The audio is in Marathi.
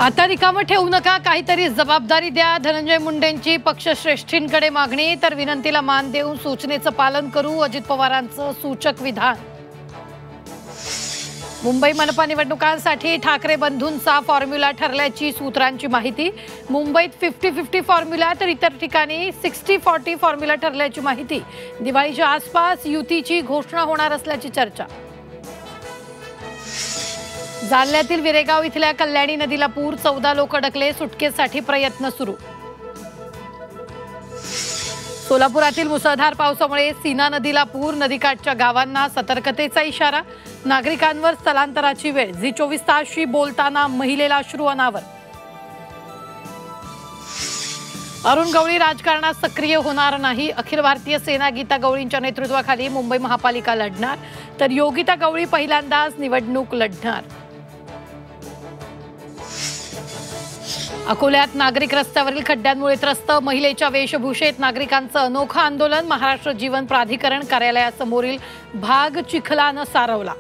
आता रिकामं ठेवू नका, काहीतरी जबाबदारी द्या। धनंजय मुंडेंची पक्षश्रेष्ठींकडे मागणी, तर विनंतीला मान देऊन सूचनेचं पालन करू, अजित पवारांचं सूचक विधान। मुंबई मनपा निवडणुकांसाठी ठाकरे बंधूंचा फॉर्म्युला ठरल्याची सूत्रांची माहिती। मुंबईत 50-50 फॉर्म्युला, तर इतर ठिकाणी 60-40 फॉर्म्युला ठरल्याची माहिती। दिवाळीच्या आसपास युतीची घोषणा होणार असल्याची चर्चा। जालन्यातील विरेगाव इथल्या कल्याणी नदीला पूर, 14 लोक अडकले, सुटकेसाठी प्रयत्न सुरू। सोलापुरातील मुसळधार पावसामुळे सीना नदीला पूर, नदीकाठच्या गावांना सतर्कतेचा इशारा। नागरिकांवर स्थलांतराची वेळ, झी 24 तासशी बोलताना महिलेला अश्रू अनावर। अरुण गवळी राजकारणात सक्रिय होणार नाही, अखिल भारतीय सेना गीता गवळींच्या नेतृत्वाखाली मुंबई महापालिका लढणार, तर योगिता गवळी पहिल्यांदाच निवडणूक लढणार। अकोल्यात नागरिक रस्त्यावरील खड्ड्यांमुळे त्रस्त, महिलेच्या वेशभूषेत नागरिकांचं अनोखं आंदोलन। महाराष्ट्र जीवन प्राधिकरण कार्यालयासमोरील भाग चिखलानं सारवला।